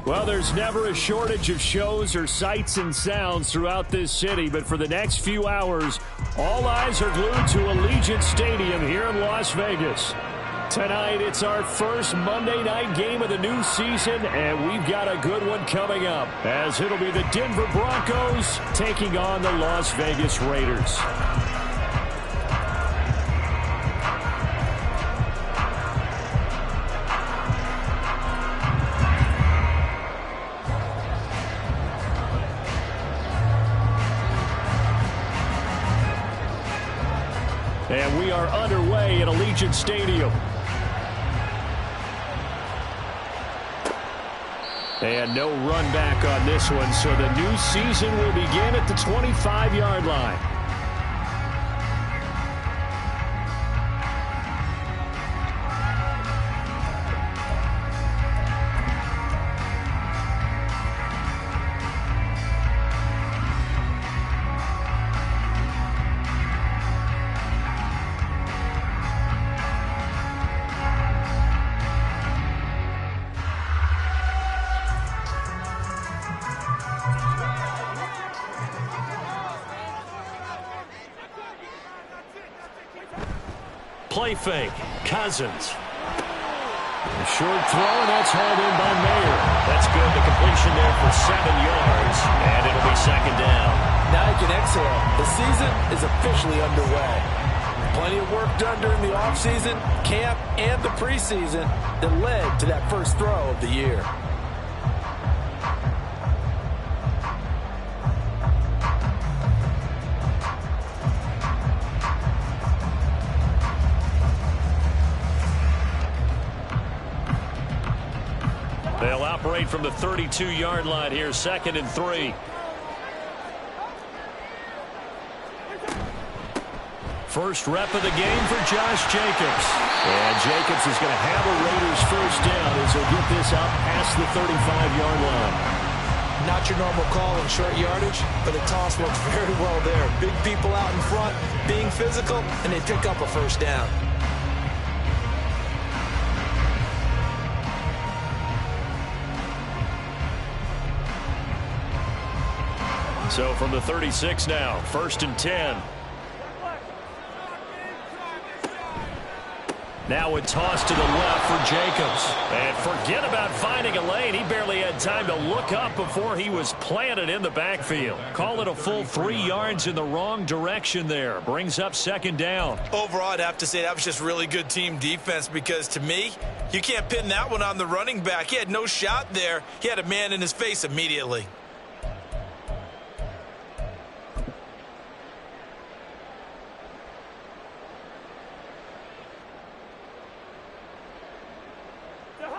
Well, there's never a shortage of shows or sights and sounds throughout this city, but for the next few hours, all eyes are glued to Allegiant Stadium here in Las Vegas. Tonight, it's our first Monday night game of the new season, and we've got a good one coming up, as it'll be the Denver Broncos taking on the Las Vegas Raiders. And we are underway at Allegiant Stadium. And no run back on this one, so the new season will begin at the 25-yard line. Play fake. Cousins. A short throw, and that's hauled in by Mayer. That's good. The completion there for 7 yards, and it'll be second down. Now you can exhale. The season is officially underway. Plenty of work done during the offseason, camp, and the preseason that led to that first throw of the year. They'll operate from the 32-yard line here, 2nd and 3. First rep of the game for Josh Jacobs. And Jacobs is going to have a Raiders first down as he'll get this out past the 35-yard line. Not your normal call on short yardage, but the toss works very well there. Big people out in front, being physical, and they pick up a first down. So from the 36 now, 1st and 10. Now a toss to the left for Jacobs. And forget about finding a lane. He barely had time to look up before he was planted in the backfield. Call it a full 3 yards in the wrong direction there. Brings up 2nd down. Overall, I'd have to say that was just really good team defense, because to me, you can't pin that one on the running back. He had no shot there. He had a man in his face immediately.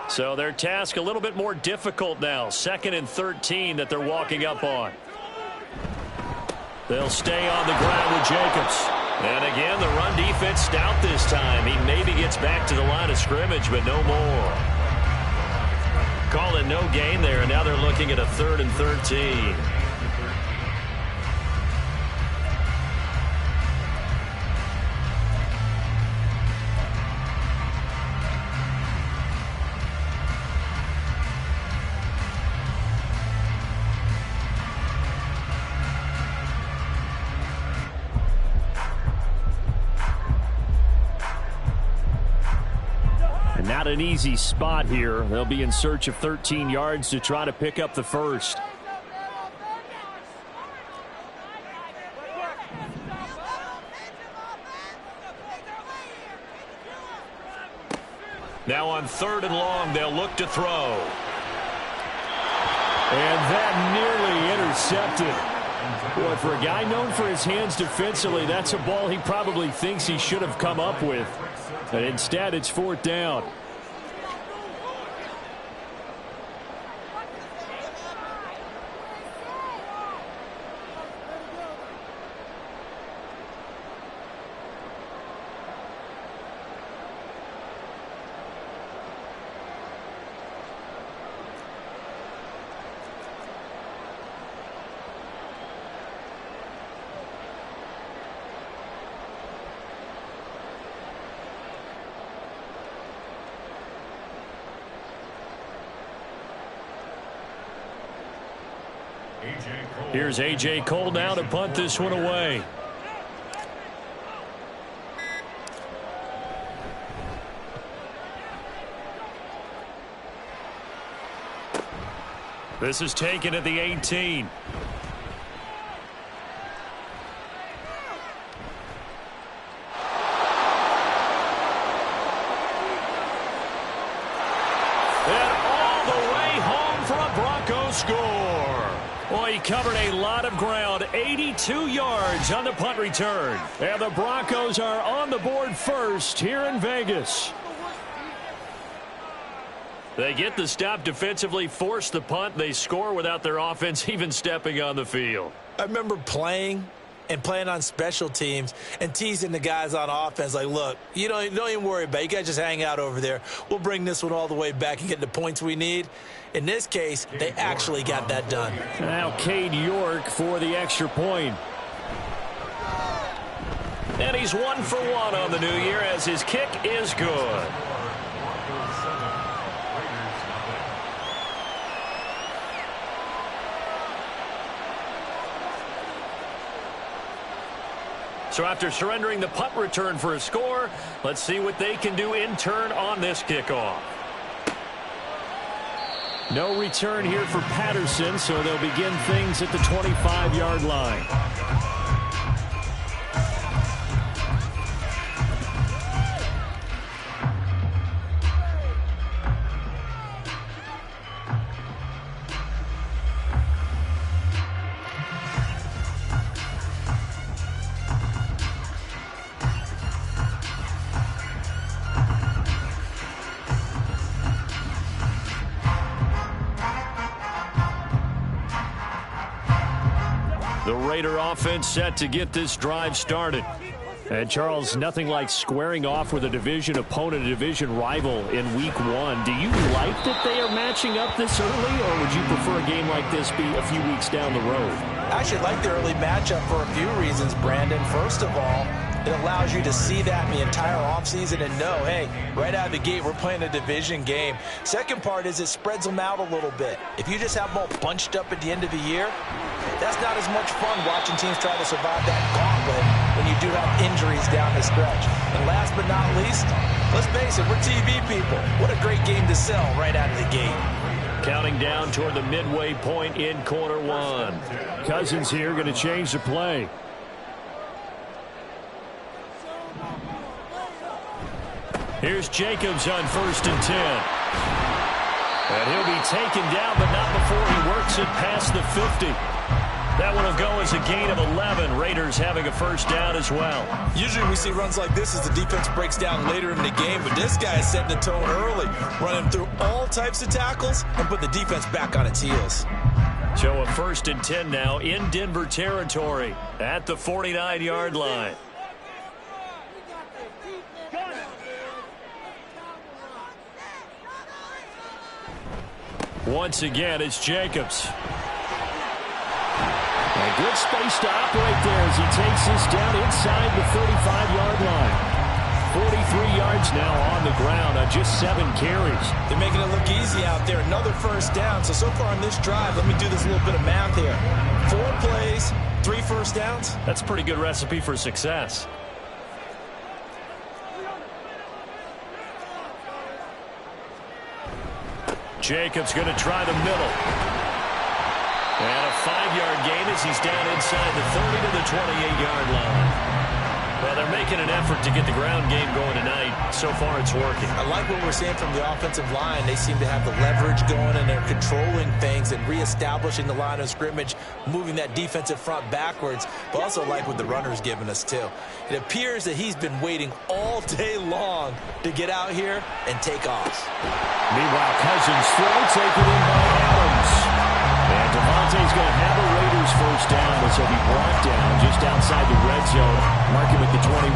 So their task a little bit more difficult now. 2nd and 13 that they're walking up on. They'll stay on the ground with Jacobs. And again, the run defense stout this time. He maybe gets back to the line of scrimmage, but no more. Call it no gain there, and now they're looking at a 3rd and 13. Not an easy spot here. They'll be in search of 13 yards to try to pick up the first. Now on 3rd and long, they'll look to throw. And that nearly intercepted. Boy, for a guy known for his hands defensively, that's a ball he probably thinks he should have come up with. But instead, it's 4th down. Here's A.J. Cole now to punt this one away. This is taken at the 18. Broncos score. Boy, he covered a lot of ground. 82 yards on the punt return. And the Broncos are on the board first here in Vegas. They get the stop defensively, force the punt. They score without their offense even stepping on the field. I remember playing on special teams and teasing the guys on offense like, look, you don't even worry about it. You guys just hang out over there. We'll bring this one all the way back and get the points we need. In this case, they actually got that done. Now Cade York for the extra point. And he's 1 for 1 on the new year as his kick is good. So after surrendering the punt return for a score, let's see what they can do in turn on this kickoff. No return here for Patterson, so they'll begin things at the 25-yard line. The Raider offense set to get this drive started. And, Charles, nothing like squaring off with a division opponent, a division rival in Week 1. Do you like that they are matching up this early, or would you prefer a game like this be a few weeks down the road? I actually like the early matchup for a few reasons, Brandon. First of all, it allows you to see that in the entire offseason and know, hey, right out of the gate, we're playing a division game. Second part is it spreads them out a little bit. If you just have them all bunched up at the end of the year, that's not as much fun watching teams try to survive that gauntlet when you do have injuries down the stretch. And last but not least, let's face it, we're TV people. What a great game to sell right out of the gate. Counting down toward the midway point in quarter 1. Cousins here going to change the play. Here's Jacobs on 1st and 10. And he'll be taken down, but not before he works it past the 50. That one will go as a gain of 11. Raiders having a first down as well. Usually we see runs like this as the defense breaks down later in the game, but this guy is setting the tone early, running through all types of tackles and put the defense back on its heels. So a 1st and 10 now in Denver territory at the 49-yard line. Once again, it's Jacobs. A good space to operate there as he takes this down inside the 35-yard line. 43 yards now on the ground on just 7 carries. They're making it look easy out there. Another first down. So far on this drive, let me do this little bit of math here. 4 plays, 3 first downs. That's a pretty good recipe for success. Jacobs going to try the middle. And a 5-yard gain as he's down inside the 30 to the 28-yard line. Well, they're making an effort to get the ground game going tonight. So far, it's working. I like what we're seeing from the offensive line. They seem to have the leverage going, and they're controlling things and reestablishing the line of scrimmage, moving that defensive front backwards, but also like what the runner's giving us, too. It appears that he's been waiting all day long to get out here and take off. Meanwhile, Cousins throw taken in by Adams. And Devontae's going to have a Raiders first down as he'll be brought down just outside the red zone, marking with the 21.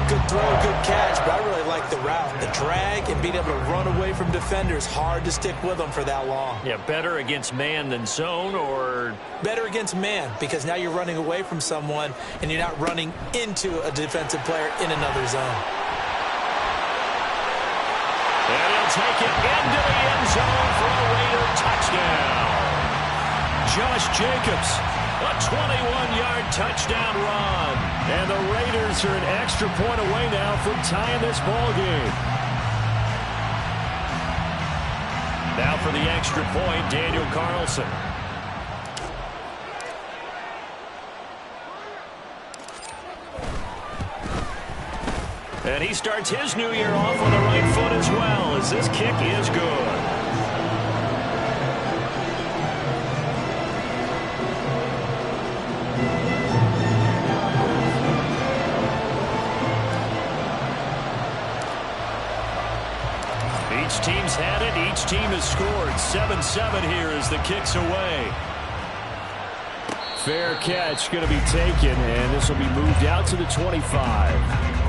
Good throw, good catch, but I really like the route. The drag and being able to run away from defenders, hard to stick with them for that long. Yeah, better against man than zone, or? Better against man, because now you're running away from someone and you're not running into a defensive player in another zone. And he'll take it into the end zone for a Raider touchdown. Josh Jacobs. A 21-yard touchdown run. And the Raiders are an extra point away now from tying this ball game. Now for the extra point, Daniel Carlson. And he starts his new year off on the right foot as well, as this kick is good. Each team's had it. Each team has scored. 7-7 here as the kick's away. Fair catch going to be taken, and this will be moved out to the 25.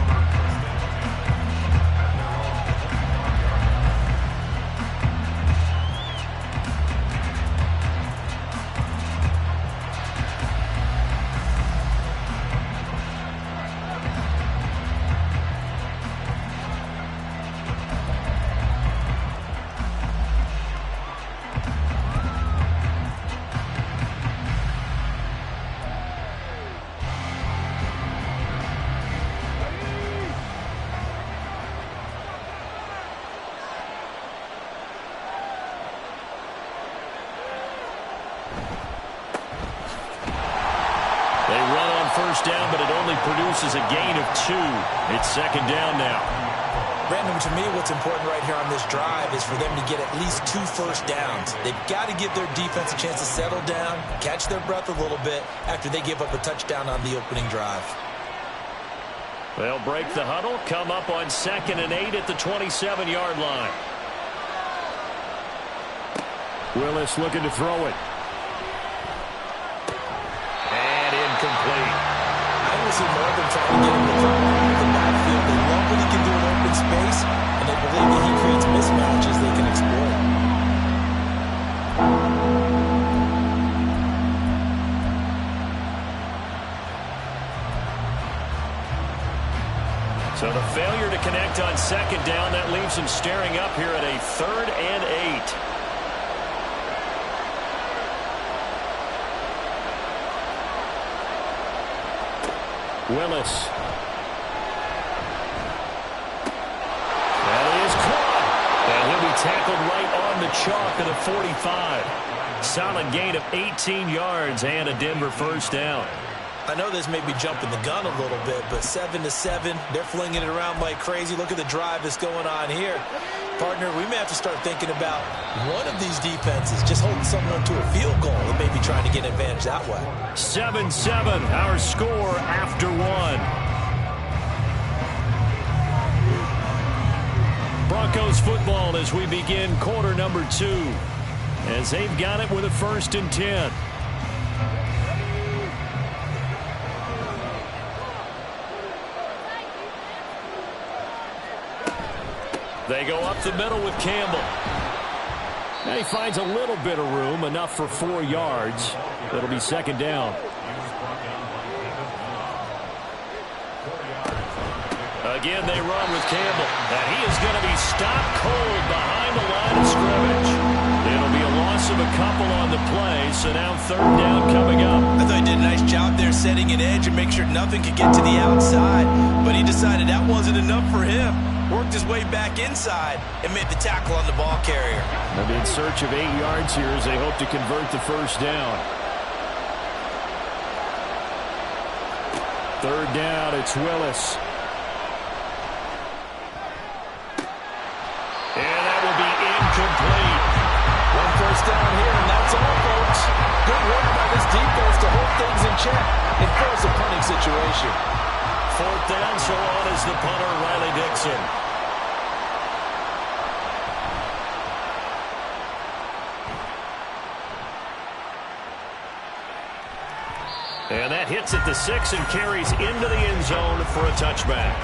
First down, but it only produces a gain of 2. It's second down now. Brandon, to me, what's important right here on this drive is for them to get at least 2 first downs. They've got to give their defense a chance to settle down, catch their breath a little bit after they give up a touchdown on the opening drive. They'll break the huddle, come up on 2nd and 8 at the 27-yard line. Willis looking to throw it. And incomplete. I want to see more of them trying to get him to throw in the backfield. They love what he can do in open space, and they believe that he creates mismatches they can exploit. So the failure to connect on 2nd down, that leaves him staring up here at a 3rd and 8. Willis. That is caught. And he'll be tackled right on the chalk of the 45. Solid gain of 18 yards and a Denver first down. I know this may be jumping the gun a little bit, but 7-7, they're flinging it around like crazy. Look at the drive that's going on here. Partner, we may have to start thinking about one of these defenses just holding someone to a field goal and maybe trying to get an advantage that way. 7-7, our score after 1. Broncos football as we begin quarter number 2, as they've got it with a 1st and 10. They go up the middle with Campbell. And he finds a little bit of room, enough for 4 yards. It'll be second down. Again, they run with Campbell. And he is going to be stopped cold behind the line of scrimmage. It'll be a loss of a couple on the play, so now 3rd down coming up. I thought he did a nice job there setting an edge and make sure nothing could get to the outside. But he decided that wasn't enough for him. Worked his way back inside and made the tackle on the ball carrier. They'll be in search of 8 yards here as they hope to convert the first down. 3rd down, it's Willis. And that will be incomplete. 1 first down here, and that's all, folks. Good work by this defense to hold things in check and force a punting situation. 4th down, so on is the punter, Riley Dixon. And that hits at the 6 and carries into the end zone for a touchback.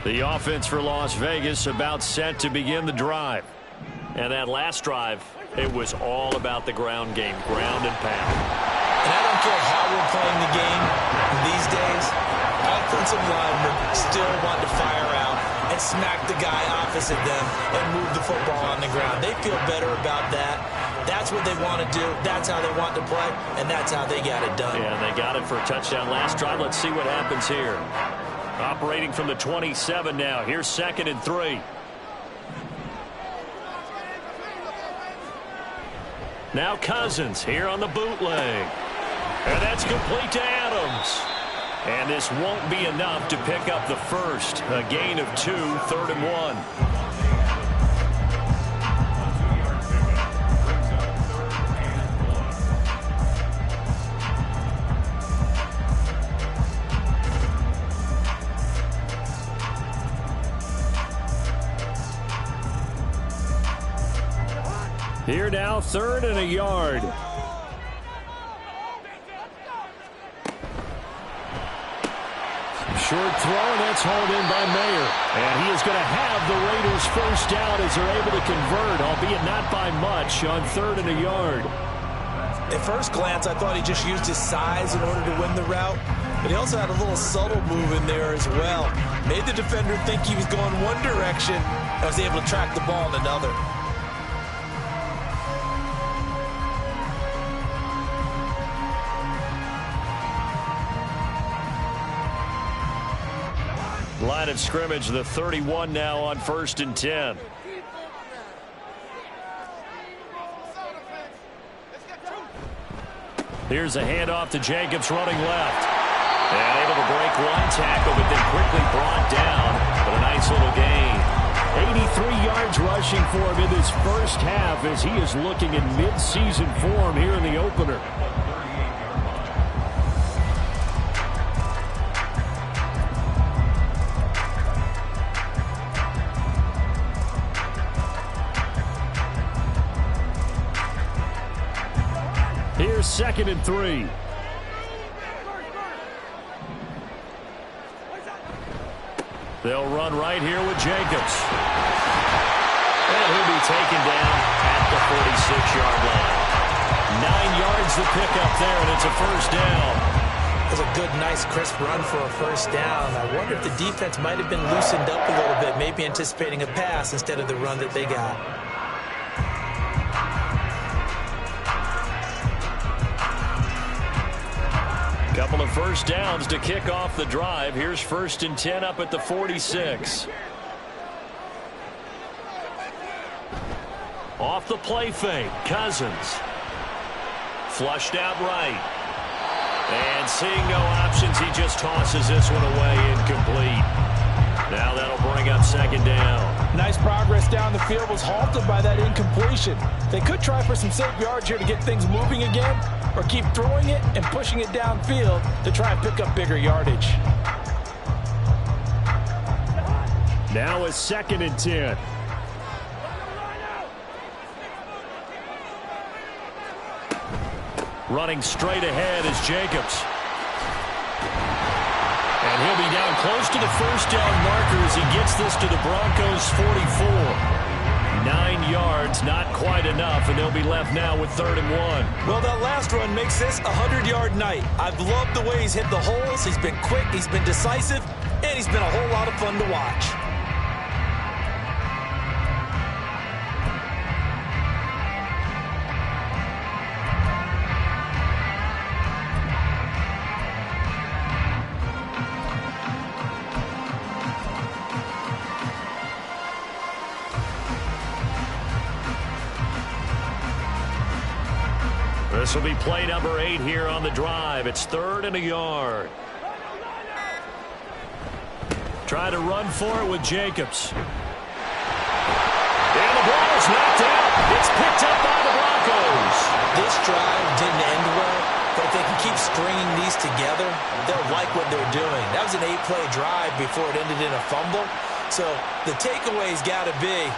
The offense for Las Vegas about set to begin the drive. And that last drive, it was all about the ground game, ground and pound. And I don't care how we're playing the game these days, offensive linemen still want to fire out and smack the guy opposite them and move the football on the ground. They feel better about that. That's what they want to do. That's how they want to play, and that's how they got it done. Yeah, they got it for a touchdown last drive. Let's see what happens here. Operating from the 27 now. Here's 2nd and 3. Now Cousins here on the bootleg. And that's complete to Adams. And this won't be enough to pick up the first. A gain of 2, 3rd and 1. Here now, 3rd and a yard. Short throw, and that's hauled in by Mayer. And he is going to have the Raiders first down as they're able to convert, albeit not by much, on 3rd and a yard. At first glance, I thought he just used his size in order to win the route, but he also had a little subtle move in there as well. Made the defender think he was going one direction and was able to track the ball in another. Line of scrimmage, the 31 now on 1st and 10. Here's a handoff to Jacobs running left. And able to break one tackle, but then quickly brought down. But a nice little gain. 83 yards rushing for him in this first half as he is looking in mid-season form here in the opener. Here's 2nd and 3. They'll run right here with Jacobs. And he'll be taken down at the 46-yard line. 9 yards the pickup there, and it's a first down. That's a good, nice, crisp run for a first down. I wonder if the defense might have been loosened up a little bit, maybe anticipating a pass instead of the run that they got. Couple of first downs to kick off the drive. Here's 1st and 10 up at the 46. Off the play fake, Cousins. Flushed out right. And seeing no options, he just tosses this one away, incomplete. Now that'll bring up 2nd down. Nice progress down the field, was halted by that incompletion. They could try for some safe yards here to get things moving again, or keep throwing it and pushing it downfield to try and pick up bigger yardage. Now it's 2nd and 10. Running straight ahead is Jacobs. And he'll be down close to the first down marker as he gets this to the Broncos' 44. 9 yards, not quite enough, and they'll be left now with 3rd and 1. Well, that last run makes this a 100-yard night. I've loved the way he's hit the holes. He's been quick, he's been decisive, and he's been a whole lot of fun to watch. This will be play number 8 here on the drive. It's 3rd and a yard. Try to run for it with Jacobs. And the ball is knocked out. It's picked up by the Broncos. This drive didn't end well, but if they can keep stringing these together, they'll like what they're doing. That was an 8-play drive before it ended in a fumble. So the takeaway's got to be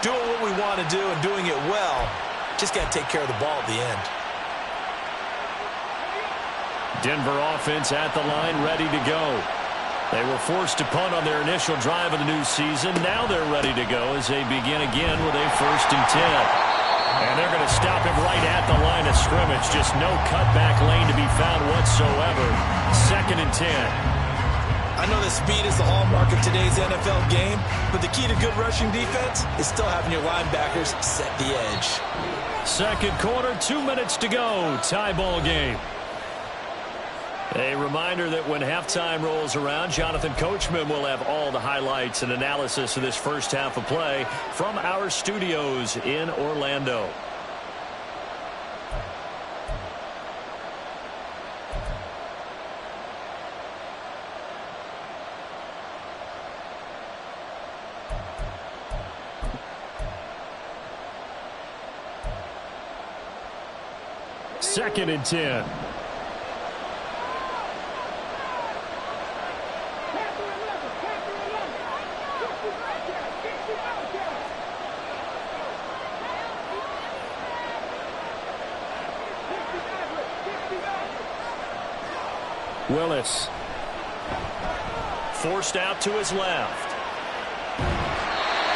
doing what we want to do and doing it well. Just got to take care of the ball at the end. Denver offense at the line, ready to go. They were forced to punt on their initial drive of the new season. Now they're ready to go as they begin again with a 1st and 10. And they're going to stop him right at the line of scrimmage. Just no cutback lane to be found whatsoever. 2nd and 10. I know that speed is the hallmark of today's NFL game, but the key to good rushing defense is still having your linebackers set the edge. 2nd quarter, 2 minutes to go. Tie ball game. A reminder that when halftime rolls around, Jonathan Coachman will have all the highlights and analysis of this first half of play from our studios in Orlando. Second and 10. Willis. Forced out to his left.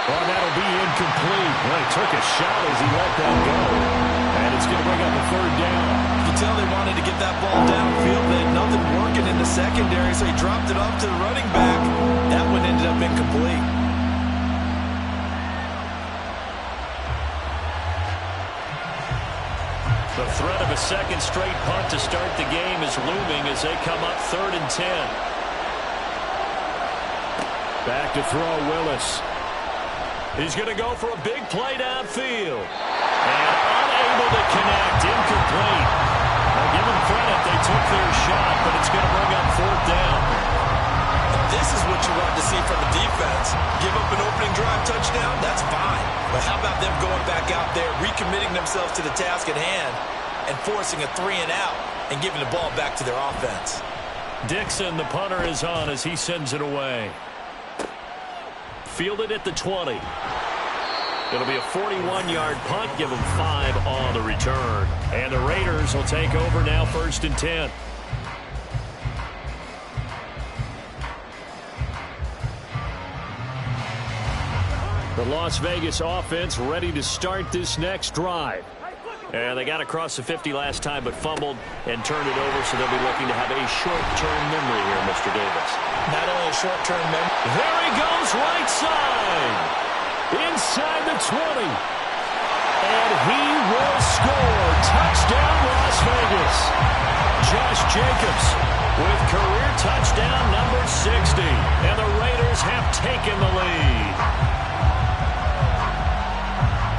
Well, that'll be incomplete. Well, he took a shot as he let that go. And it's going to bring up a 3rd down. You can tell they wanted to get that ball downfield. They had nothing working in the secondary, so he dropped it off to the running back. That one ended up incomplete. The threat of a second straight punt to start the game is looming as they come up 3rd and 10. Back to throw Willis. He's going to go for a big play downfield. And unable to connect. Incomplete. Now give them credit. They took their shot, but it's going to bring up 4th down. This is what you want to see from a defense. Give up an opening drive touchdown, that's fine. But how about them going back out there, recommitting themselves to the task at hand, and forcing a 3-and-out and giving the ball back to their offense. Dixon, the punter, is on as he sends it away. Fielded at the 20. It'll be a 41-yard punt. Give them 5 on the return. And the Raiders will take over now 1st and 10. The Las Vegas offense ready to start this next drive. And they got across the 50 last time but fumbled and turned it over, so they'll be looking to have a short-term memory here, Mr. Davis. Not only a short-term memory. There he goes, right side. Inside the 20. And he will score. Touchdown, Las Vegas. Josh Jacobs with career touchdown number 60. And the Raiders have taken the lead.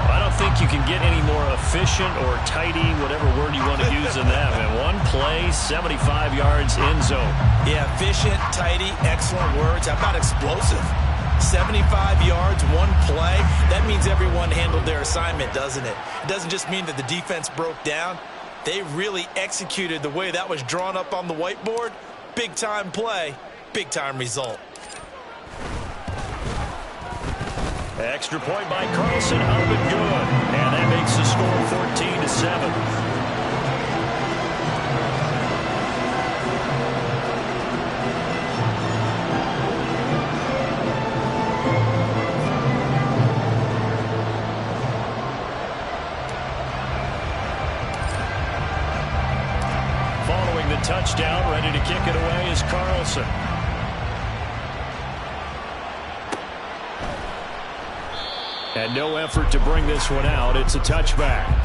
I don't think you can get any more efficient or tidy, whatever word you want to use in that. And one play, 75 yards in zone. Yeah, efficient, tidy, excellent words. How about explosive? 75 yards, one play. That means everyone handled their assignment, doesn't it? It doesn't just mean that the defense broke down. They really executed the way that was drawn up on the whiteboard. Big-time play, big-time result. Extra point by Carlson, up and good. And that makes the score 14-7. Following the touchdown, ready to kick it away is Carlson. And no effort to bring this one out. It's a touchback.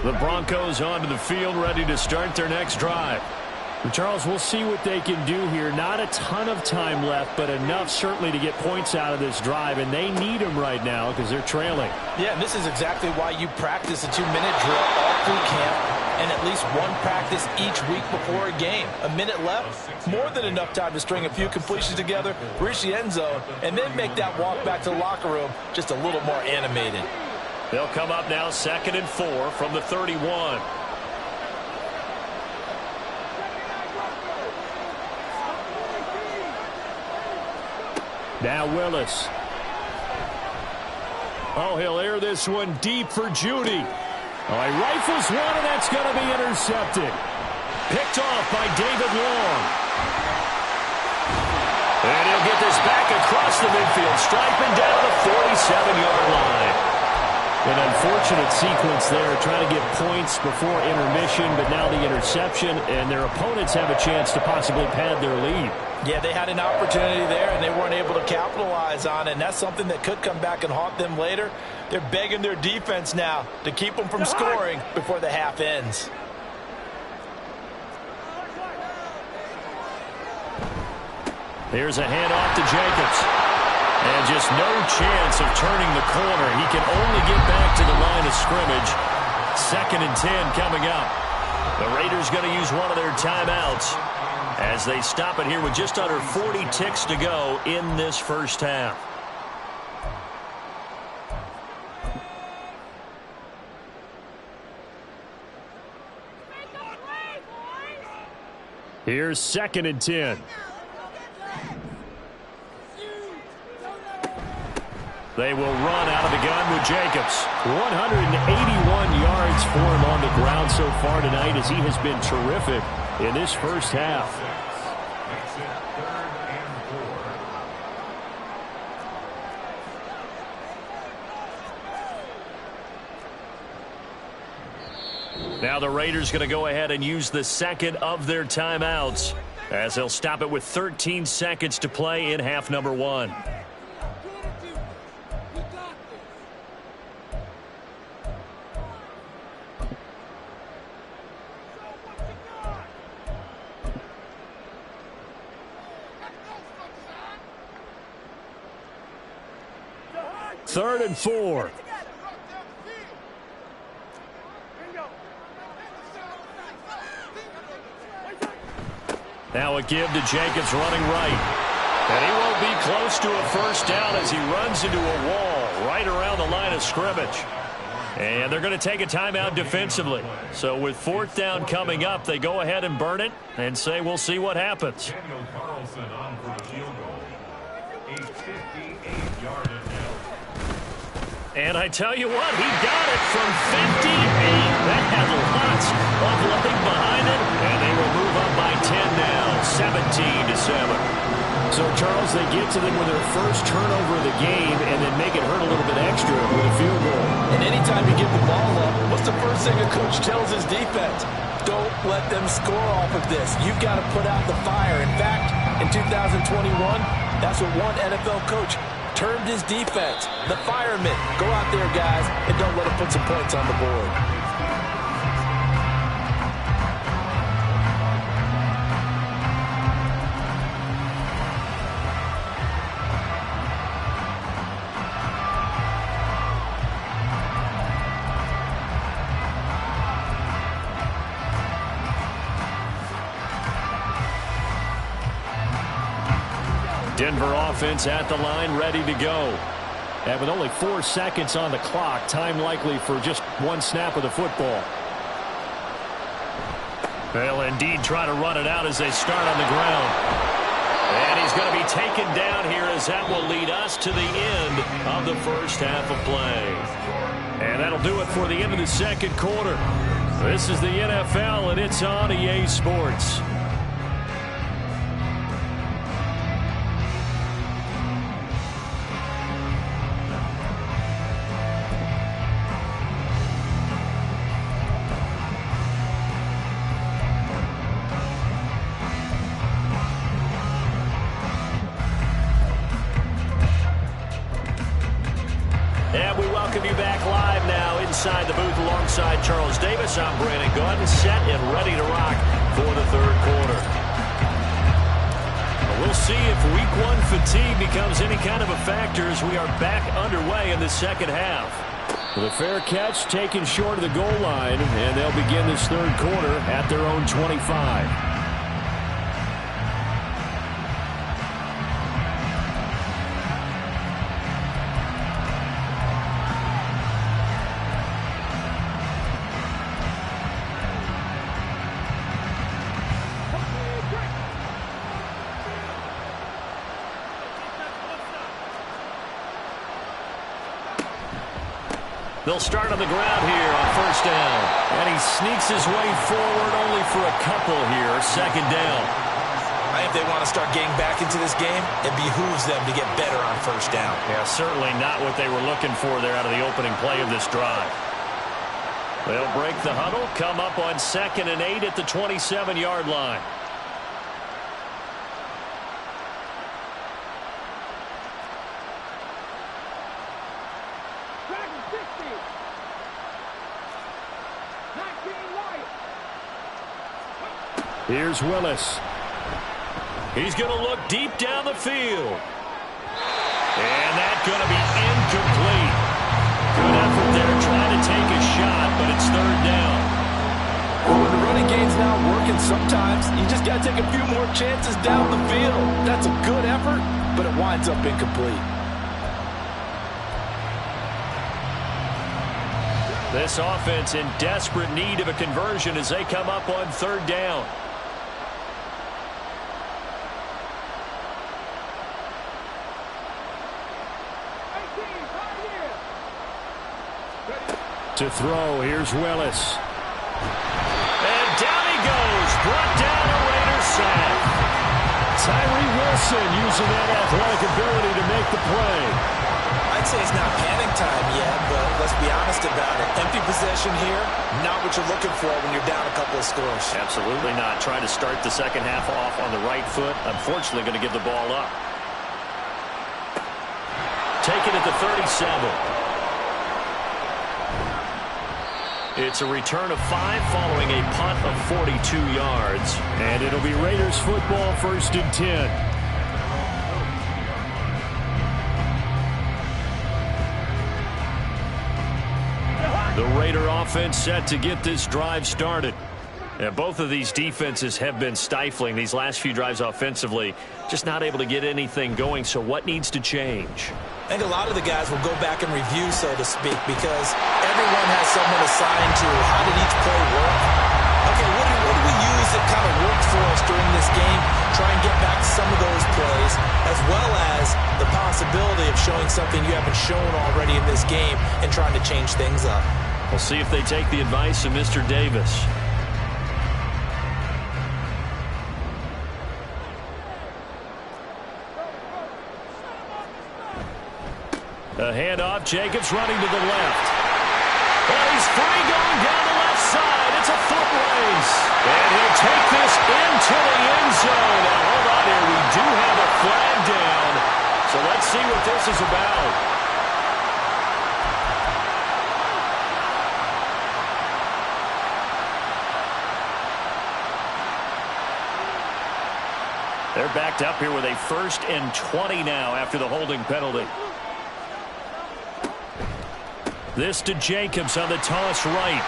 The Broncos onto the field, ready to start their next drive. And Charles, we'll see what they can do here. Not a ton of time left, but enough certainly to get points out of this drive, and they need them right now because they're trailing. Yeah, and this is exactly why you practice a 2-minute drill all through camp. and at least one practice each week before a game. A minute left, more than enough time to string a few completions together, reach the end zone, and then make that walk back to the locker room just a little more animated. They'll come up now 2nd and 4 from the 31. Now Willis. Oh, he'll air this one deep for Judy. Oh, he rifles one, and that's going to be intercepted. Picked off by David Long. And he'll get this back across the midfield, striping down the 47-yard line. An unfortunate sequence there, trying to get points before intermission, but now the interception, and their opponents have a chance to possibly pad their lead. Yeah, they had an opportunity there, and they weren't able to capitalize on it, and that's something that could come back and haunt them later. They're begging their defense now to keep them from scoring before the half ends. Here's a handoff to Jacobs. And just no chance of turning the corner. He can only get back to the line of scrimmage. 2nd and 10 coming up. The Raiders going to use one of their timeouts as they stop it here with just under 40 ticks to go in this first half. Here's 2nd and 10. They will run out of the gun with Jacobs. 181 yards for him on the ground so far tonight as he has been terrific in this first half. Now the Raiders going to go ahead and use the second of their timeouts as they'll stop it with 13 seconds to play in half number 1. Third and 4. Now a give to Jacobs running right. And he won't be close to a first down as he runs into a wall right around the line of scrimmage. And they're going to take a timeout defensively. So with 4th down coming up, they go ahead and burn it and say we'll see what happens. And I tell you what, he got it from 58. That had lots of leg behind it. And they will move up by 10 now, 17-7. So, Charles, they get to them with their first turnover of the game and then make it hurt a little bit extra with a field goal. And anytime you give the ball up, what's the first thing a coach tells his defense? Don't let them score off of this. You've got to put out the fire. In fact, in 2021, that's what one NFL coach termed his defense, the firemen. Go out there, guys, and don't let them put some points on the board. Denver offense at the line, ready to go. And with only 4 seconds on the clock, time likely for just one snap of the football. They'll indeed try to run it out as they start on the ground. And he's going to be taken down here as that will lead us to the end of the first half of play. And that'll do it for the end of the second quarter. This is the NFL, and it's on EA Sports. And we welcome you back live now inside the booth alongside Charles Davis. I'm Brandon Gaudin, set and ready to rock for the third quarter. We'll see if week 1 fatigue becomes any kind of a factor as we are back underway in the second half. The fair catch taken short of the goal line, and they'll begin this third quarter at their own 25. They'll start on the ground here on first down. And he sneaks his way forward only for a couple here. Second down. I think if they want to start getting back into this game, it behooves them to get better on first down. Yeah, certainly not what they were looking for there out of the opening play of this drive. They'll break the huddle, come up on 2nd and 8 at the 27-yard line. Here's Willis. He's going to look deep down the field. And that's going to be incomplete. Good effort there trying to take a shot, but it's third down. Well, when the running game's not working, sometimes you just got to take a few more chances down the field. That's a good effort, but it winds up incomplete. This offense in desperate need of a conversion as they come up on third down. To throw, here's Willis. And down he goes, brought down a Raider sack. Tyree Wilson using that athletic ability to make the play. I'd say it's not panic time yet, but let's be honest about it. Empty possession here, not what you're looking for when you're down a couple of scores. Absolutely not. Trying to start the second half off on the right foot. Unfortunately, going to give the ball up. Taken at the 37. It's a return of 5 following a punt of 42 yards. And it'll be Raiders football, 1st and 10. The Raider offense set to get this drive started. And both of these defenses have been stifling these last few drives offensively. Just not able to get anything going. So what needs to change? I think a lot of the guys will go back and review, so to speak, because everyone has someone assigned to how did each play work. Okay, what do we use that kind of worked for us during this game? Try and get back to some of those plays, as well as the possibility of showing something you haven't shown already in this game and trying to change things up. We'll see if they take the advice of Mr. Davis. A handoff, Jacobs running to the left. And he's free going down the left side. It's a foot race. And he'll take this into the end zone. Now, hold on here. We do have a flag down. So let's see what this is about. They're backed up here with a 1st and 20 now after the holding penalty. This to Jacobs on the toss right.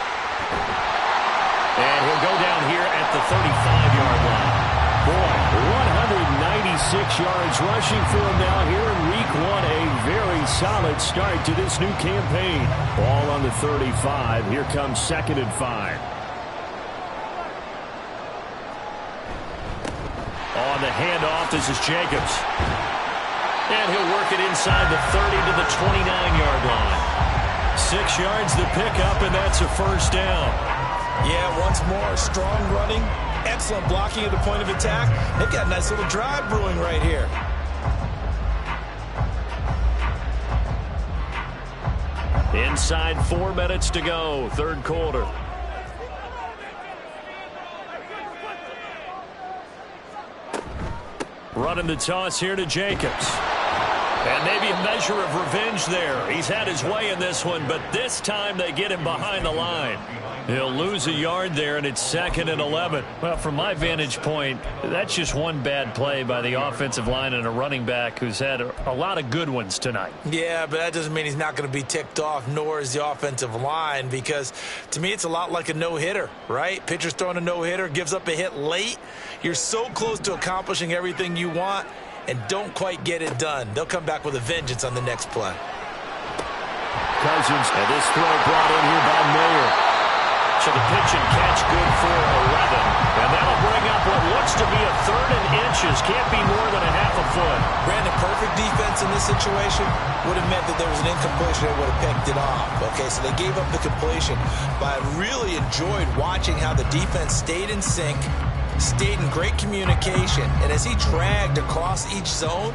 And he'll go down here at the 35-yard line. Boy, 196 yards rushing for him now here in week 1. A very solid start to this new campaign. Ball on the 35. Here comes 2nd and 5. On the handoff, this is Jacobs. And he'll work it inside the 30 to the 29-yard line. 6 yards the pickup, and that's a first down. Yeah, once more, strong running, excellent blocking at the point of attack. They've got a nice little drive brewing right here. Inside 4 minutes to go, third quarter. Running the toss here to Jacobs. And maybe a measure of revenge there. He's had his way in this one, but this time they get him behind the line. He'll lose a yard there, and it's 2nd and 11. Well, from my vantage point, that's just one bad play by the offensive line and a running back who's had a lot of good ones tonight. Yeah, but that doesn't mean he's not going to be ticked off, nor is the offensive line, because to me it's a lot like a no-hitter, right? Pitcher's throwing a no-hitter, gives up a hit late. You're so close to accomplishing everything you want and don't quite get it done. They'll come back with a vengeance on the next play. Cousins, and this throw brought in here by Mayer. So the pitch and catch good for 11. And that'll bring up what looks to be a 3rd and inches. Can't be more than a half a foot. Brandon, perfect defense in this situation would have meant that there was an incompletion. They would have picked it off. Okay, so they gave up the completion. But I really enjoyed watching how the defense stayed in sync, stayed in great communication. And as he dragged across each zone,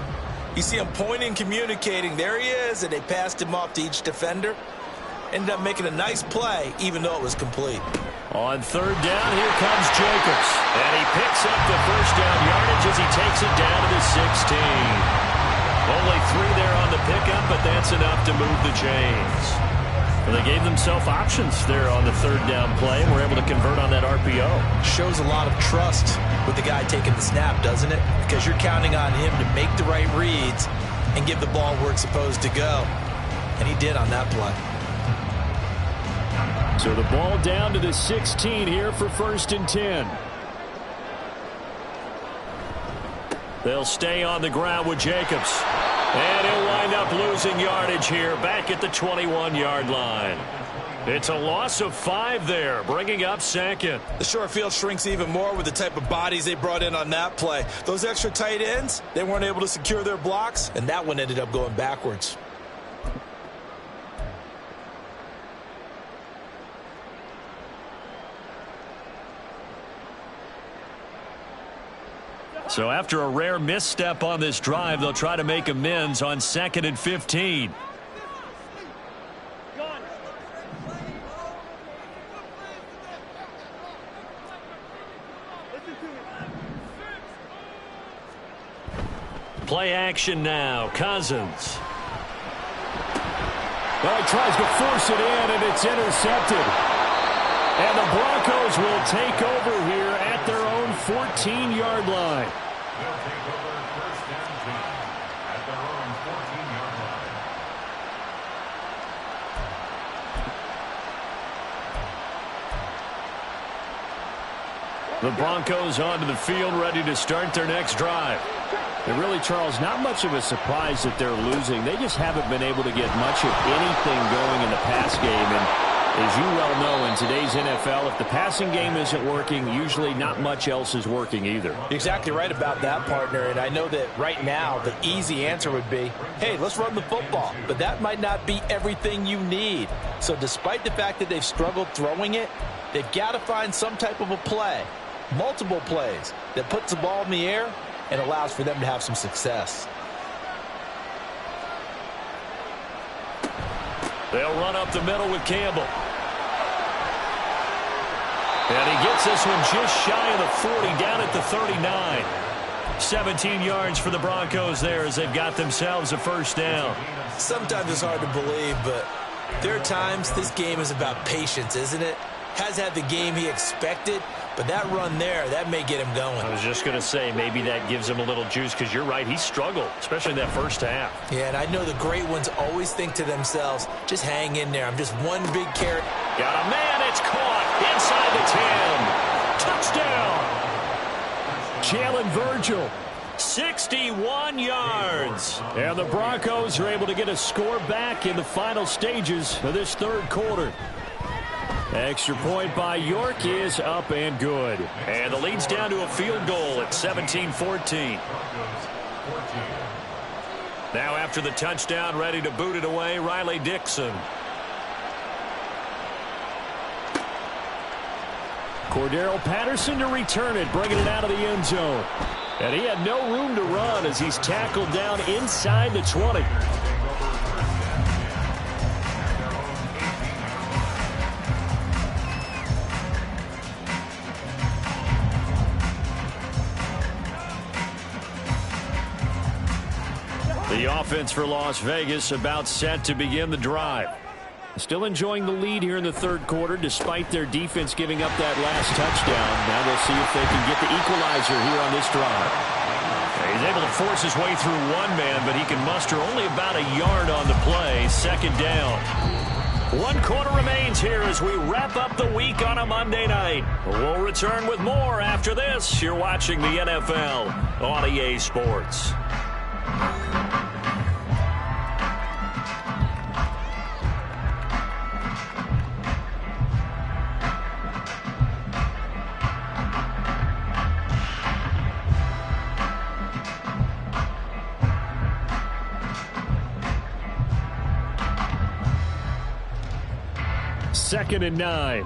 you see him pointing, communicating. There he is, and they passed him off to each defender. Ended up making a nice play, even though it was complete. On 3rd down, here comes Jacobs. And he picks up the first down yardage as he takes it down to the 16. Only 3 there on the pickup, but that's enough to move the chains. Well, they gave themselves options there on the 3rd down play, and were able to convert on that RPO. Shows a lot of trust with the guy taking the snap, doesn't it? Because you're counting on him to make the right reads and give the ball where it's supposed to go. And he did on that play. So the ball down to the 16 here for 1st and 10. They'll stay on the ground with Jacobs. And he'll wind up losing yardage here back at the 21-yard line. It's a loss of 5 there, bringing up 2nd. The short field shrinks even more with the type of bodies they brought in on that play. Those extra tight ends, they weren't able to secure their blocks, and that one ended up going backwards. So after a rare misstep on this drive, they'll try to make amends on 2nd and 15. Play action now. Cousins. Well, he tries to force it in, and it's intercepted. And the Broncos will take over here at their own 14-yard line. The Broncos onto the field, ready to start their next drive. And really, Charles, not much of a surprise that they're losing. They just haven't been able to get much of anything going in the pass game. And as you well know, in today's NFL, if the passing game isn't working, usually not much else is working either. You're exactly right about that, partner. And I know that right now the easy answer would be, hey, let's run the football. But that might not be everything you need. So despite the fact that they've struggled throwing it, they've got to find some type of a play, multiple plays, that puts the ball in the air and allows for them to have some success. They'll run up the middle with Campbell. And he gets this one just shy of the 40, down at the 39. 17 yards for the Broncos there as they've got themselves a first down. Sometimes it's hard to believe, but there are times this game is about patience, isn't it? Has had the game he expected, but that run there, that may get him going. I was just going to say, maybe that gives him a little juice, because you're right, he struggled, especially in that first half. Yeah, and I know the great ones always think to themselves, just hang in there. I'm just one big carrot. Got a man, it's caught inside the 10. Touchdown. Jalen Virgil. 61 yards. And the Broncos are able to get a score back in the final stages of this third quarter. Extra point by York is up and good. And the lead's down to a field goal at 17-14. Now after the touchdown, ready to boot it away, Riley Dixon. Cordero Patterson to return it, bringing it out of the end zone. And he had no room to run as he's tackled down inside the 20. The offense for Las Vegas about set to begin the drive. Still enjoying the lead here in the third quarter despite their defense giving up that last touchdown. Now they'll see if they can get the equalizer here on this drive. He's able to force his way through one man, but he can muster only about a yard on the play. Second down. 1 quarter remains here as we wrap up the week on a Monday night. We'll return with more after this. You're watching the NFL on EA Sports. Second and 9.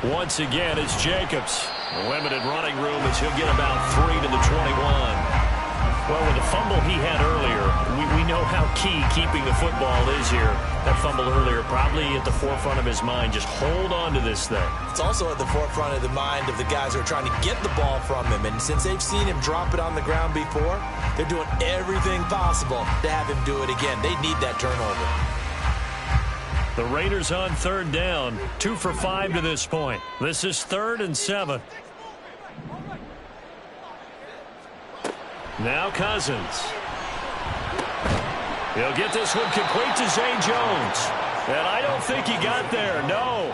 Once again, it's Jacobs. Limited running room as he'll get about 3 to the 21. Well, with the fumble he had earlier, we know how key keeping the football is here. That fumble earlier probably at the forefront of his mind. Just hold on to this thing. It's also at the forefront of the mind of the guys who are trying to get the ball from him. And since they've seen him drop it on the ground before, they're doing everything possible to have him do it again. They need that turnover. The Raiders on third down. 2 for 5 to this point. This is 3rd and 7. Now Cousins. He'll get this one complete to Zay Jones. And I don't think he got there. No.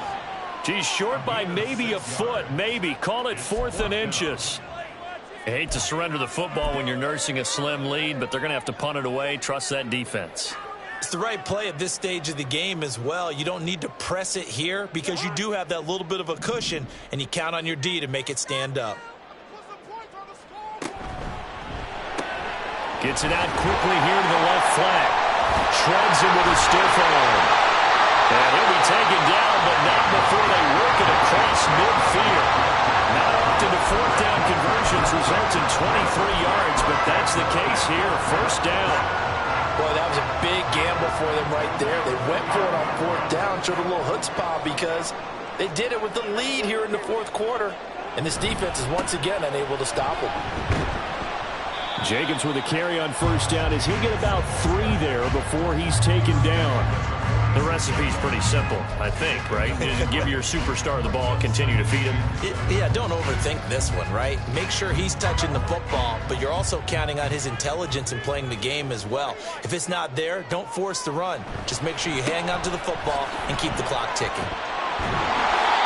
He's short by maybe a foot. Maybe. Call it 4th and inches. I hate to surrender the football when you're nursing a slim lead, but they're going to have to punt it away. Trust that defense. It's the right play at this stage of the game as well. You don't need to press it here because you do have that little bit of a cushion, and you count on your D to make it stand up. Gets it out quickly here to the left flank. Shreds him with a stiff arm. And he'll be taken down, but not before they work it across midfield. Not often do 4th down conversions result in 23 yards, but that's the case here. 1st down. Boy, that was a big gamble for them right there. They went for it on 4th down, showed a little chutzpah because they did it with the lead here in the 4th quarter. And this defense is once again unable to stop it. Jacobs with a carry on 1st down as he'll get about 3 there before he's taken down. The recipe's pretty simple, I think, right? Just give your superstar the ball, continue to feed him. Yeah, don't overthink this one, right? Make sure he's touching the football, but you're also counting on his intelligence in playing the game as well. If it's not there, don't force the run. Just make sure you hang on to the football and keep the clock ticking.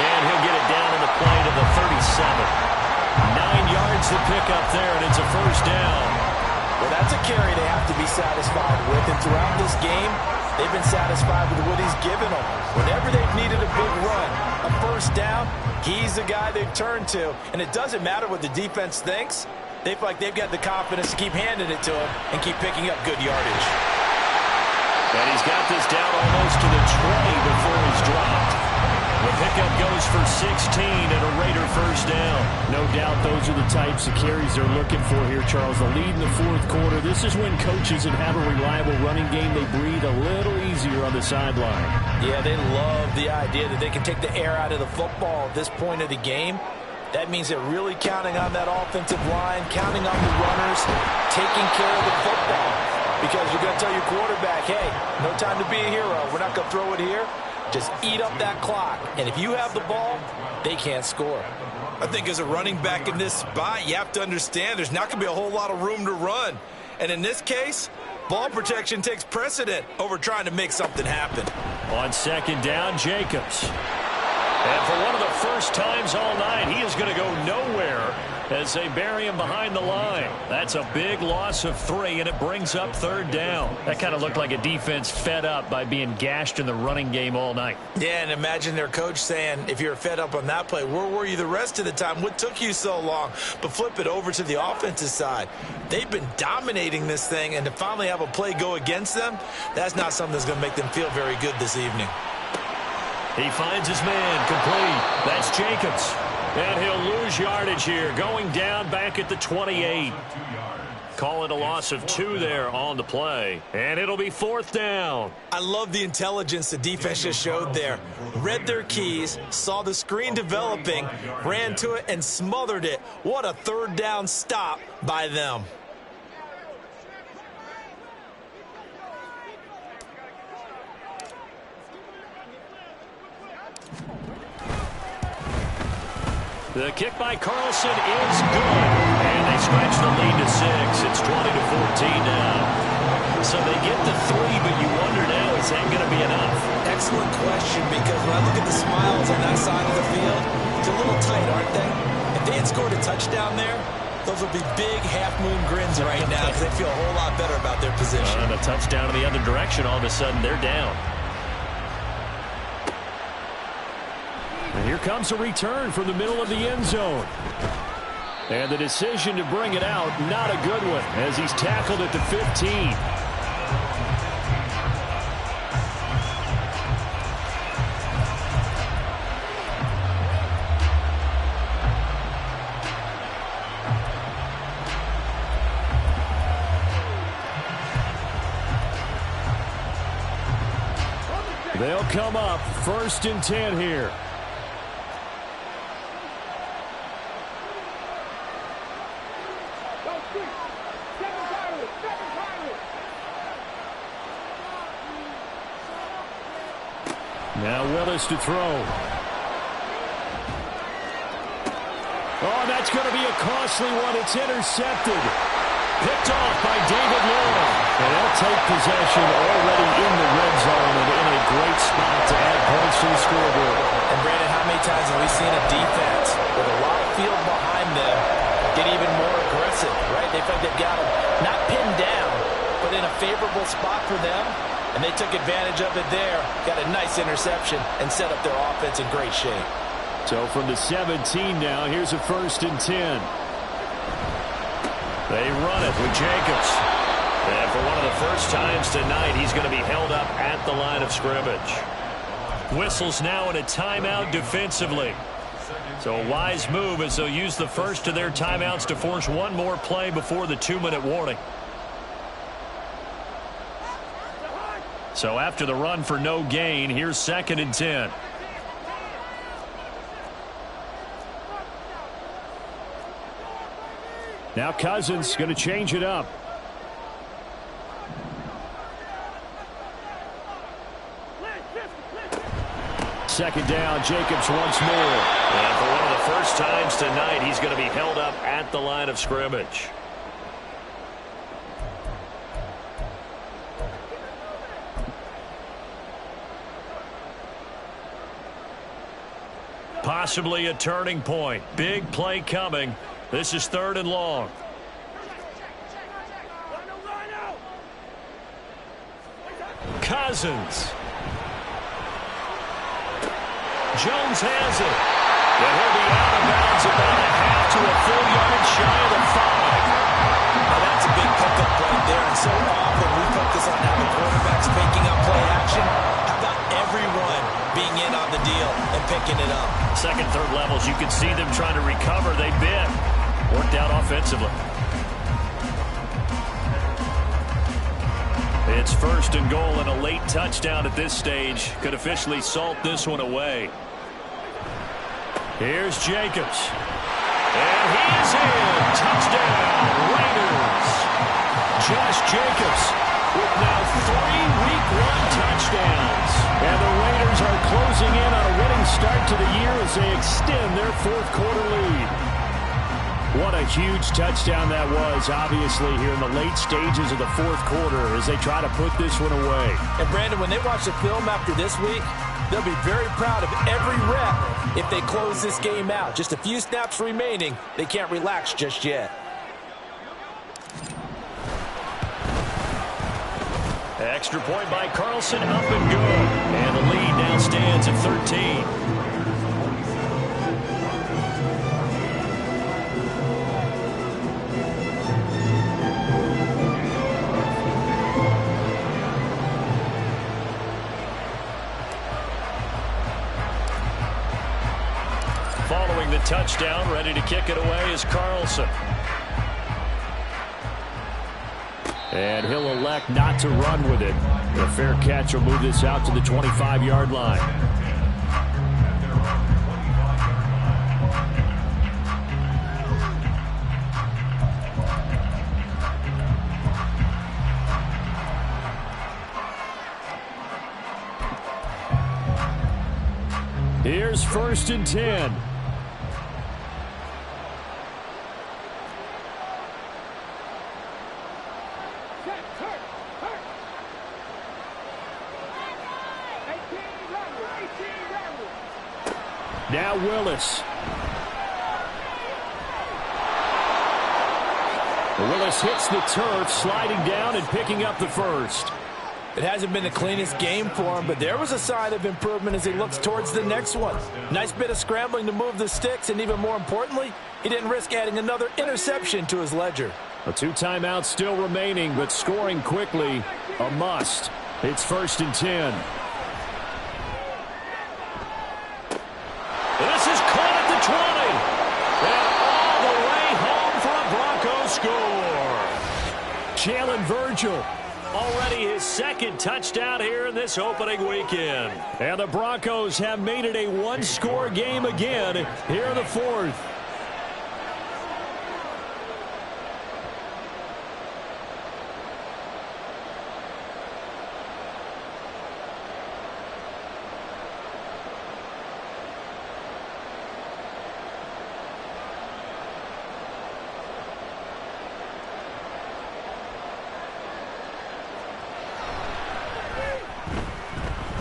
And he'll get it down on the play to the 37. 9 yards to pick up there, and it's a 1st down. Well, that's a carry they have to be satisfied with, and throughout this game, they've been satisfied with what he's given them. Whenever they've needed a big run, a 1st down, he's the guy they've turned to. And it doesn't matter what the defense thinks. They feel like they've got the confidence to keep handing it to him and keep picking up good yardage. And he's got this down almost to the 20 before he's dropped. The pickup goes for 16 and a Raider 1st down. No doubt those are the types of carries they're looking for here, Charles. The lead in the 4th quarter. This is when coaches that have a reliable running game, they breathe a little easier on the sideline. Yeah, they love the idea that they can take the air out of the football at this point of the game. That means they're really counting on that offensive line, counting on the runners, taking care of the football. Because you're going to tell your quarterback, hey, no time to be a hero. We're not going to throw it here. Just eat up that clock. And if you have the ball, they can't score. I think as a running back in this spot, you have to understand there's not going to be a whole lot of room to run. And in this case, ball protection takes precedent over trying to make something happen. On 2nd down, Jacobs. And for one of the first times all night, he is going to go nowhere as they bury him behind the line. That's a big loss of 3, and it brings up 3rd down. That kind of looked like a defense fed up by being gashed in the running game all night. Yeah, and imagine their coach saying, if you're fed up on that play, where were you the rest of the time? What took you so long? But flip it over to the offensive side. They've been dominating this thing, and to finally have a play go against them, that's not something that's going to make them feel very good this evening. He finds his man complete. That's Jacobs. And he'll lose yardage here, going down back at the 28. Call it a loss of 2 there on the play. And it'll be 4th down. I love the intelligence the defense just showed there. Read their keys, saw the screen developing, ran to it, and smothered it. What a 3rd down stop by them. The kick by Carlson is good. And they stretch the lead to 6. It's 20-14 now. So they get the 3, but you wonder now, is that going to be enough? Excellent question, because when I look at the smiles on that side of the field, it's a little tight, aren't they? If they had scored a touchdown there, those would be big half-moon grins right now because they feel a whole lot better about their position. And a touchdown in the other direction, all of a sudden they're down. And here comes a return from the middle of the end zone. And the decision to bring it out, not a good one, as he's tackled at the 15. They'll come up 1st and 10 here. Now Willis to throw. Oh, that's going to be a costly one. It's intercepted. Picked off by David Long. And they'll take possession already in the red zone and in a great spot to add points to the scoreboard. And Brandon, how many times have we seen a defense with a lot of field behind them get even more aggressive, right? They feel like they've got them not pinned down, but in a favorable spot for them. And they took advantage of it there, got a nice interception, and set up their offense in great shape. So from the 17 now, here's a 1st and 10. They run it with Jacobs. And for one of the first times tonight, he's going to be held up at the line of scrimmage. Whistles now in a timeout defensively. So a wise move as they'll use the first of their timeouts to force one more play before the 2-minute warning. So after the run for no gain, here's 2nd and 10. Now Cousins going to change it up. Second down, Jacobs once more. And for one of the first times tonight, he's going to be held up at the line of scrimmage. Possibly a turning point. Big play coming. This is 3rd and long. Cousins. Jones has it. And he'll be out of bounds about a half to a full yard shy of the 5. Now that's a big pickup right there. And so often we focus on how the quarterback's picking up play action. How about everyone being in on the deal and picking it up? Second, third levels, you can see them trying to recover. They bit. Worked out offensively. It's 1st and goal, and a late touchdown at this stage could officially salt this one away. Here's Jacobs. And he's in. Touchdown, Raiders. Josh Jacobs with now 3 Week 1 touchdowns. And the Raiders are closing in on a winning start to the year as they extend their 4th quarter lead. What a huge touchdown that was, obviously, here in the late stages of the 4th quarter as they try to put this one away. And, Brandon, when they watch the film after this week, they'll be very proud of every rep if they close this game out. Just a few snaps remaining. They can't relax just yet. Extra point by Carlson, up and good. And the lead now stands at 13. Following the touchdown, ready to kick it away is Carlson. And he'll elect not to run with it. The fair catch will move this out to the 25-yard line. Here's 1st and 10. Now Willis. Willis hits the turf, sliding down and picking up the first. It hasn't been the cleanest game for him, but there was a sign of improvement as he looks towards the next one. Nice bit of scrambling to move the sticks, and even more importantly, he didn't risk adding another interception to his ledger. 2 timeouts still remaining, but scoring quickly, a must. It's 1st and 10. This is caught at the 20. And all the way home for a Broncos score. Jalen Virgil. Already his 2nd touchdown here in this opening weekend. And the Broncos have made it a one-score game again here in the 4th.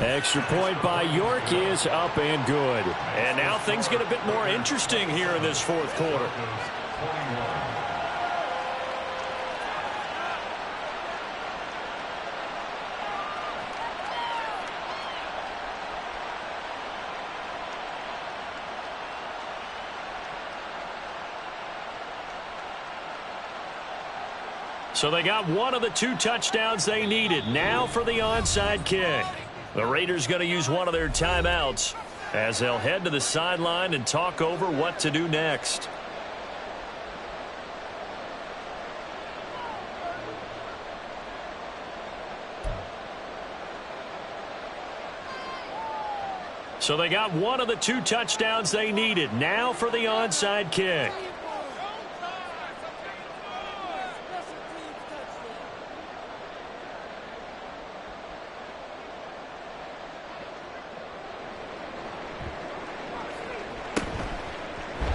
Extra point by York is up and good. And now things get a bit more interesting here in this 4th quarter. So they got one of the 2 touchdowns they needed. Now for the onside kick. The Raiders going to use one of their timeouts as they'll head to the sideline and talk over what to do next. So they got one of the 2 touchdowns they needed. Now for the onside kick.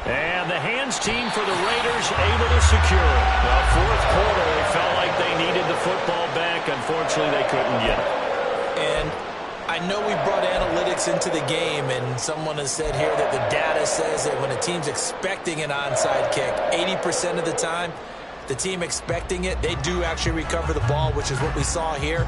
And the hands team for the Raiders able to secure it. Well, 4th quarter, they felt like they needed the football back. Unfortunately, they couldn't get it. And I know we brought analytics into the game, and someone has said here that the data says that when a team's expecting an onside kick, 80% of the time, the team expecting it, they do actually recover the ball, which is what we saw here.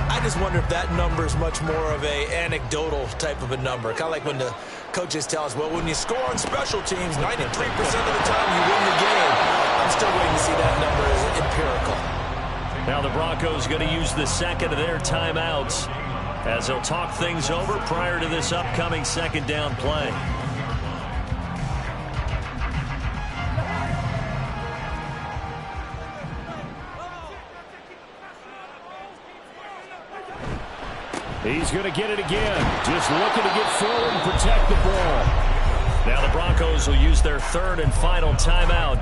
I just wonder if that number is much more of a anecdotal type of a number. Kind of like when the coaches tell us, well, when you score on special teams, 93% of the time you win the game. I'm still waiting to see that number as empirical. Now the Broncos going to use the 2nd of their timeouts as they'll talk things over prior to this upcoming 2nd down play. He's going to get it again. Just looking to get forward and protect the ball. Now the Broncos will use their 3rd and final timeout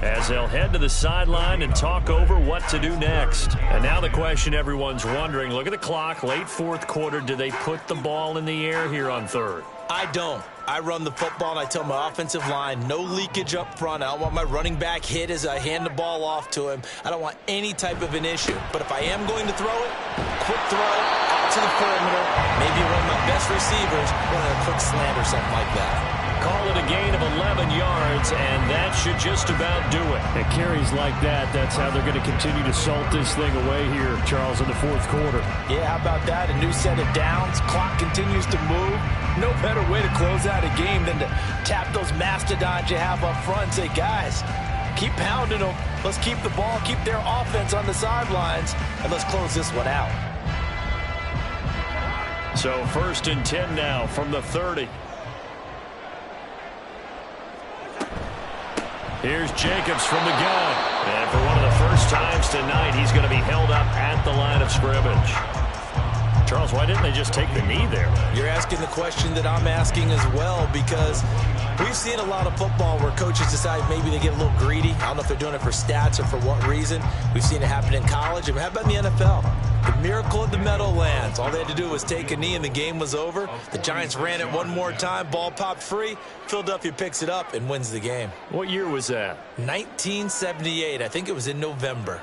as they'll head to the sideline and talk over what to do next. And now the question everyone's wondering, look at the clock, late 4th quarter, do they put the ball in the air here on 3rd? I don't. I run the football, and I tell my offensive line, no leakage up front. I don't want my running back hit as I hand the ball off to him. I don't want any type of an issue. But if I am going to throw it, quick throw, out to the perimeter, maybe one of my best receivers, one of a quick slant or something like that. Call it a gain of 11 yards, and that should just about do it. At carries like that, that's how they're going to continue to salt this thing away here, Charles, in the 4th quarter. Yeah, how about that? A new set of downs. Clock continues to move. No better way to close out a game than to tap those mastodons you have up front and say, guys, keep pounding them. Let's keep the ball, keep their offense on the sidelines, and let's close this one out. So 1st and 10 now from the 30. Here's Jacobs from the gun. And for one of the first times tonight, he's going to be held up at the line of scrimmage. Charles, why didn't they just take the knee there? You're asking the question that I'm asking as well, because we've seen a lot of football where coaches decide maybe they get a little greedy. I don't know if they're doing it for stats or for what reason. We've seen it happen in college. And how about in the NFL? The miracle of the Meadowlands. All they had to do was take a knee and the game was over. The Giants ran it one more time. Ball popped free. Philadelphia picks it up and wins the game. What year was that? 1978. I think it was in November.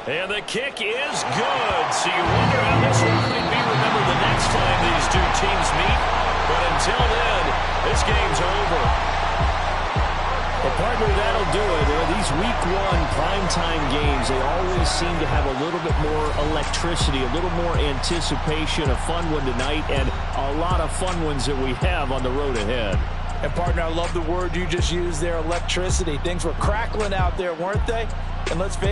And the kick is good. So you wonder how this one could be remembered the next time these two teams meet. But until then, this game's over. Well, partner, that'll do it. These Week 1 primetime games, they always seem to have a little bit more electricity, a little more anticipation. A fun one tonight, and a lot of fun ones that we have on the road ahead. And, partner, I love the word you just used there, electricity. Things were crackling out there, weren't they? And let's face it.